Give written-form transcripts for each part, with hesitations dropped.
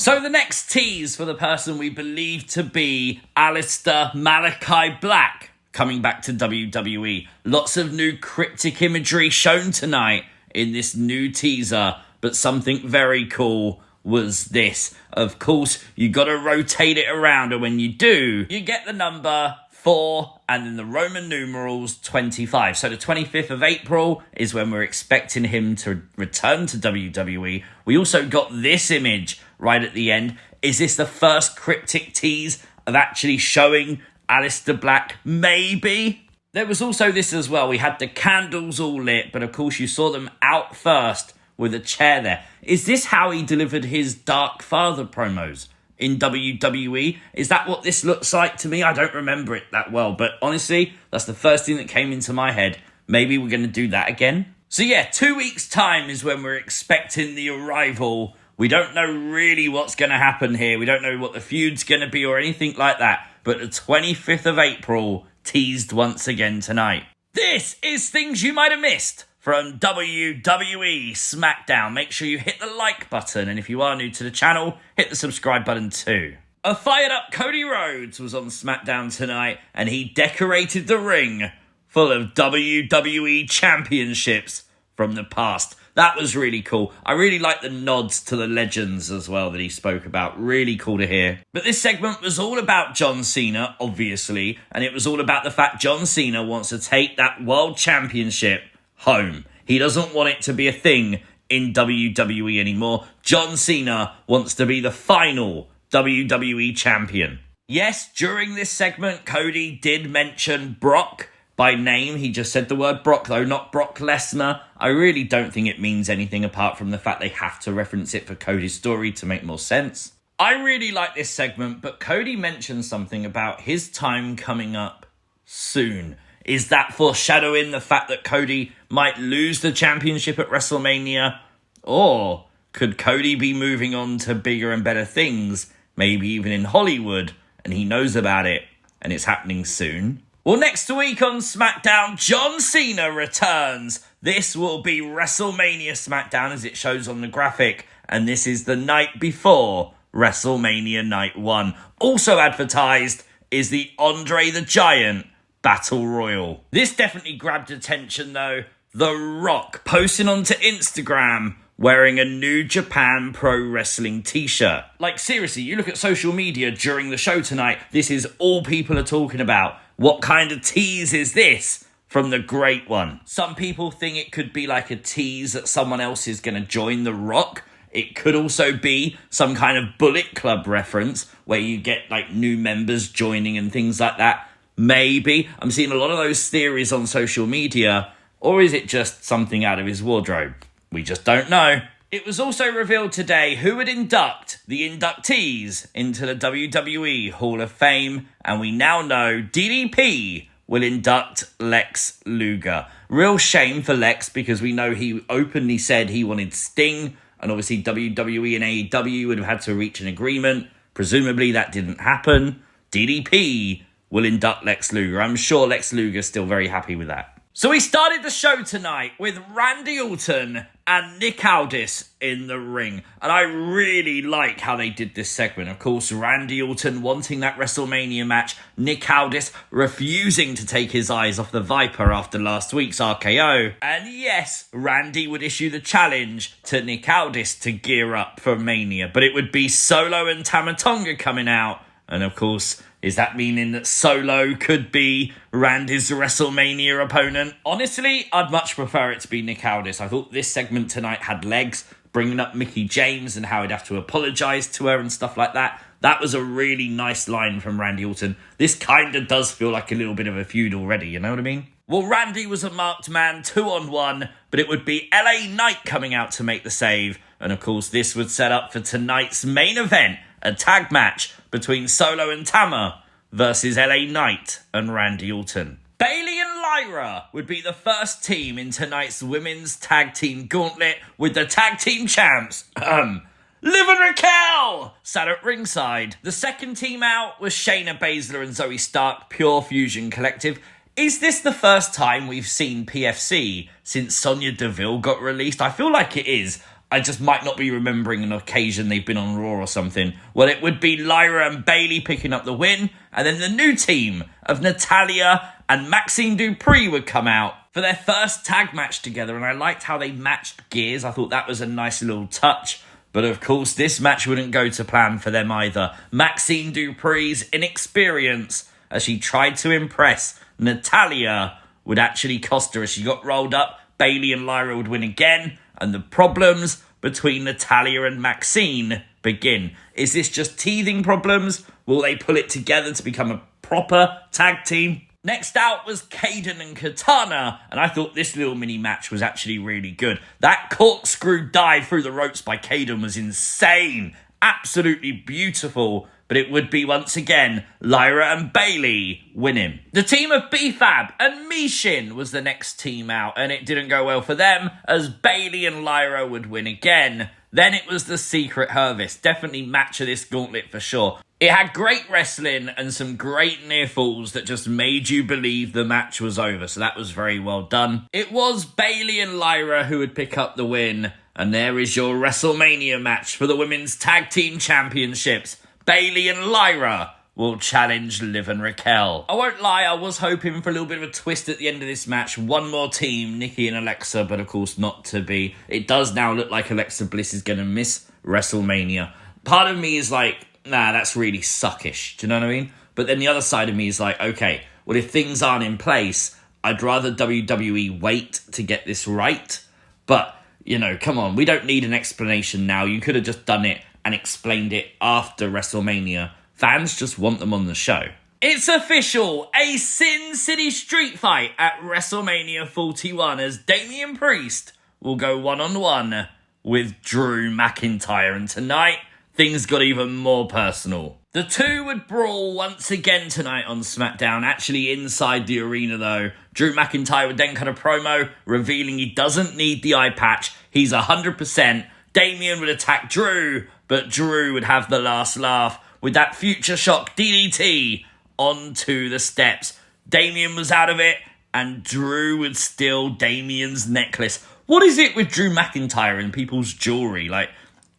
So the next tease for the person we believe to be Aleister Malakai Black coming back to WWE. Lots of new cryptic imagery shown tonight in this new teaser, but something very cool was this. Of course, you got to rotate it around, and when you do, you get the number 4 and then the Roman numerals 25. So the 25th of April is when we're expecting him to return to WWE. We also got this image right at the end. Is this the first cryptic tease of actually showing Aleister Black? Maybe. There was also this as well. We had the candles all lit, but of course you saw them out first with a chair there. Is this how he delivered his Dark Father promos in WWE? Is that what this looks like to me? I don't remember it that well, but honestly, that's the first thing that came into my head. Maybe we're going to do that again. So yeah, 2 weeks' time is when we're expecting the arrival. We don't know really what's going to happen here. We don't know what the feud's going to be or anything like that. But the 25th of April teased once again tonight. This is things you might have missed from WWE Smackdown. Make sure you hit the like button, and if you are new to the channel, hit the subscribe button too. A fired up Cody Rhodes was on Smackdown tonight, and he decorated the ring full of WWE championships from the past. That was really cool. I really like the nods to the legends as well that he spoke about. Really cool to hear. But this segment was all about John Cena, obviously, and it was all about the fact John Cena wants to take that World Championship home. He doesn't want it to be a thing in WWE anymore. John Cena wants to be the final WWE champion. Yes, during this segment, Cody did mention Brock by name. He just said the word Brock, though, not Brock Lesnar. I really don't think it means anything apart from the fact they have to reference it for Cody's story to make more sense. I really like this segment, but Cody mentioned something about his time coming up soon. Is that foreshadowing the fact that Cody might lose the championship at WrestleMania? Or could Cody be moving on to bigger and better things, maybe even in Hollywood, and he knows about it, and it's happening soon? Well, next week on SmackDown, John Cena returns. This will be WrestleMania SmackDown as it shows on the graphic, and this is the night before WrestleMania Night 1. Also advertised is the Andre the Giant Battle Royal. This definitely grabbed attention though. The Rock posting onto Instagram wearing a New Japan Pro Wrestling t-shirt. Like seriously, you look at social media during the show tonight, this is all people are talking about. What kind of tease is this from the Great One? Some people think it could be like a tease that someone else is going to join The Rock. It could also be some kind of Bullet Club reference where you get like new members joining and things like that. Maybe. I'm seeing a lot of those theories on social media. Or is it just something out of his wardrobe? We just don't know. It was also revealed today who would induct the inductees into the WWE Hall of Fame. And we now know DDP will induct Lex Luger. Real shame for Lex because we know he openly said he wanted Sting. And obviously WWE and AEW would have had to reach an agreement. Presumably that didn't happen. DDP will induct Lex Luger. I'm sure Lex Luger's still very happy with that. So we started the show tonight with Randy Orton and Nick Aldis in the ring. And I really like how they did this segment. Of course, Randy Orton wanting that WrestleMania match. Nick Aldis refusing to take his eyes off the Viper after last week's RKO. And yes, Randy would issue the challenge to Nick Aldis to gear up for Mania. But it would be Solo and Tama Tonga coming out. And of course, is that meaning that Solo could be Randy's WrestleMania opponent? Honestly, I'd much prefer it to be Nick Aldis. I thought this segment tonight had legs, bringing up Mickie James and how he'd have to apologise to her and stuff like that. That was a really nice line from Randy Orton. This kind of does feel like a little bit of a feud already, you know what I mean? Well, Randy was a marked man 2-on-1, but it would be LA Knight coming out to make the save. And of course, this would set up for tonight's main event, a tag match between Solo and Tama versus LA Knight and Randy Orton. Bayley and Lyra would be the first team in tonight's women's tag team gauntlet with the tag team champs, Liv and Raquel, sat at ringside. The second team out was Shayna Baszler and Zoe Stark, Pure Fusion Collective. Is this the first time we've seen PFC since Sonya Deville got released? I feel like it is. I just might not be remembering an occasion they've been on Raw or something. Well, it would be Lyra and Bayley picking up the win, and then the new team of Natalya and Maxine Dupree would come out for their first tag match together, and I liked how they matched gears. I thought that was a nice little touch. But of course, this match wouldn't go to plan for them either. Maxine Dupree's inexperience as she tried to impress Natalya would actually cost her as she got rolled up. Bayley and Lyra would win again, and the problems between Natalya and Maxine begin. Is this just teething problems? Will they pull it together to become a proper tag team? Next out was Kayden and Katana, and I thought this little mini match was actually really good. That corkscrew dive through the ropes by Kayden was insane. Absolutely beautiful, but it would be once again Lyra and Bayley winning. The team of B-Fab and Mishin was the next team out, and it didn't go well for them as Bayley and Lyra would win again. Then it was the Secret Harvest. Definitely match of this gauntlet for sure. It had great wrestling and some great near falls that just made you believe the match was over. So that was very well done. It was Bayley and Lyra who would pick up the win. And there is your WrestleMania match for the Women's Tag Team Championships. Bayley and Lyra will challenge Liv and Raquel. I won't lie, I was hoping for a little bit of a twist at the end of this match. One more team, Nikki and Alexa, but of course not to be. It does now look like Alexa Bliss is going to miss WrestleMania. Part of me is like, nah, that's really suckish. Do you know what I mean? But then the other side of me is like, okay, well, if things aren't in place, I'd rather WWE wait to get this right. But, you know, come on, we don't need an explanation now. You could have just done it and explained it after WrestleMania. Fans just want them on the show. It's official, a Sin City street fight at WrestleMania 41 as Damian Priest will go one-on-one with Drew McIntyre. And tonight, things got even more personal. The two would brawl once again tonight on SmackDown, actually inside the arena though. Drew McIntyre would then cut a promo, revealing he doesn't need the eye patch. He's 100%. Damian would attack Drew, but Drew would have the last laugh with that Future Shock DDT onto the steps. Damian was out of it, and Drew would steal Damian's necklace. What is it with Drew McIntyre and people's jewellery? Like,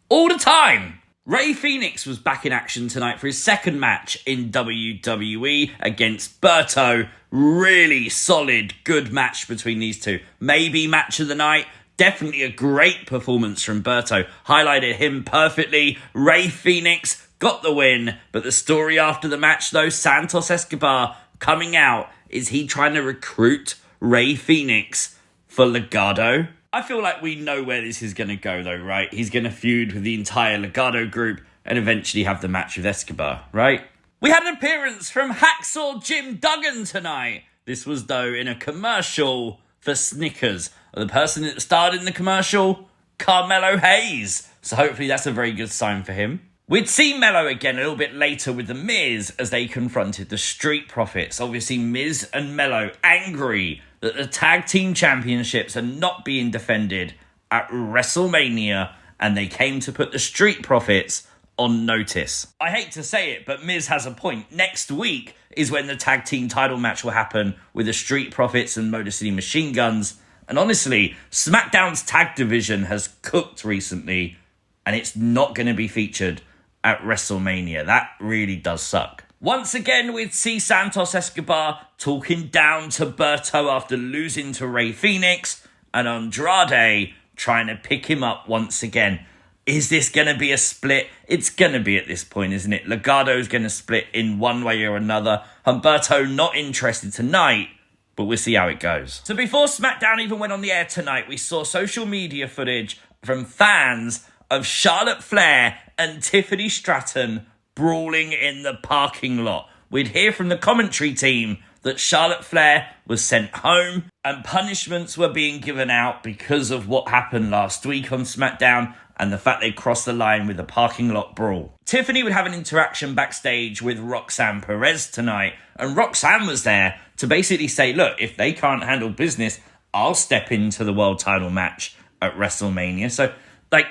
all the time. Ray Phoenix was back in action tonight for his second match in WWE against Berto. Really solid, good match between these two. Maybe match of the night. Definitely a great performance from Berto. Highlighted him perfectly. Ray Phoenix got the win. But the story after the match, though, Santos Escobar coming out. Is he trying to recruit Ray Phoenix for Legado? I feel like we know where this is going to go, though, right? He's going to feud with the entire Legado group and eventually have the match with Escobar, right? We had an appearance from Hacksaw Jim Duggan tonight. This was, though, in a commercial for Snickers. The person that starred in the commercial, Carmelo Hayes. So hopefully that's a very good sign for him. We'd see Mello again a little bit later with The Miz as they confronted the Street Profits. Obviously, Miz and Mello angry that the Tag Team Championships are not being defended at WrestleMania, and they came to put the Street Profits on notice. I hate to say it, but Miz has a point. Next week is when the Tag Team title match will happen with the Street Profits and Motor City Machine Guns. And honestly, SmackDown's tag division has cooked recently, and it's not going to be featured at WrestleMania. That really does suck. Once again, we'd see Santos Escobar talking down to Berto after losing to Ray Phoenix, and Andrade trying to pick him up once again. Is this going to be a split? It's going to be at this point, isn't it? Legado's going to split in one way or another. Humberto not interested tonight, but we'll see how it goes. So before SmackDown even went on the air tonight, we saw social media footage from fans of Charlotte Flair and Tiffany Stratton brawling in the parking lot. We'd hear from the commentary team that Charlotte Flair was sent home and punishments were being given out because of what happened last week on SmackDown and the fact they crossed the line with the parking lot brawl. Tiffany would have an interaction backstage with Roxanne Perez tonight, and Roxanne was there to basically say, look, if they can't handle business, I'll step into the world title match at WrestleMania. So,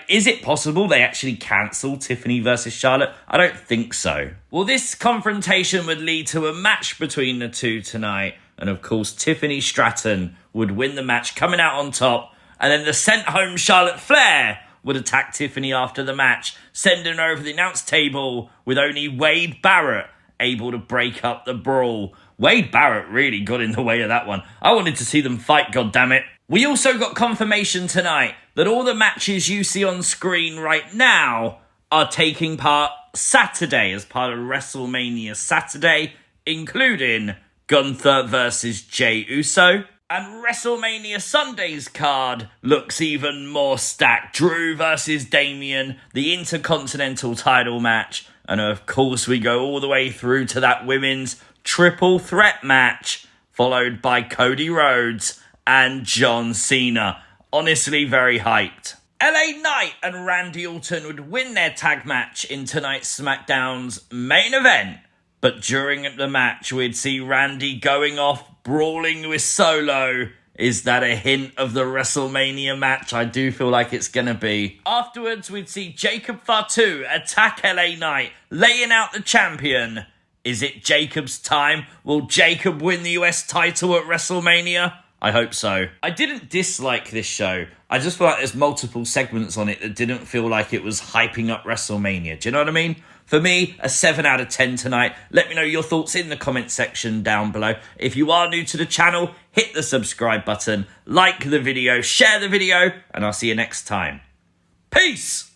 is it possible they actually cancel Tiffany versus Charlotte? I don't think so. Well, this confrontation would lead to a match between the two tonight. And of course, Tiffany Stratton would win the match, coming out on top. And then the sent home Charlotte Flair would attack Tiffany after the match, sending her over the announce table with only Wade Barrett able to break up the brawl. Wade Barrett really got in the way of that one. I wanted to see them fight, goddammit. We also got confirmation tonight that all the matches you see on screen right now are taking part Saturday as part of WrestleMania Saturday, including Gunther versus Jey Uso. And WrestleMania Sunday's card looks even more stacked. Drew versus Damian, the Intercontinental title match. And of course we go all the way through to that women's triple threat match, followed by Cody Rhodes and John Cena. Honestly, very hyped. LA Knight and Randy Orton would win their tag match in tonight's SmackDown's main event. But during the match, we'd see Randy going off, brawling with Solo. Is that a hint of the WrestleMania match? I do feel like it's going to be. Afterwards, we'd see Jacob Fatu attack LA Knight, laying out the champion. Is it Jacob's time? Will Jacob win the US title at WrestleMania? I hope so. I didn't dislike this show. I just feel like there's multiple segments on it that didn't feel like it was hyping up WrestleMania. Do you know what I mean? For me, a 7 out of 10 tonight. Let me know your thoughts in the comment section down below. If you are new to the channel, hit the subscribe button, like the video, share the video, and I'll see you next time. Peace!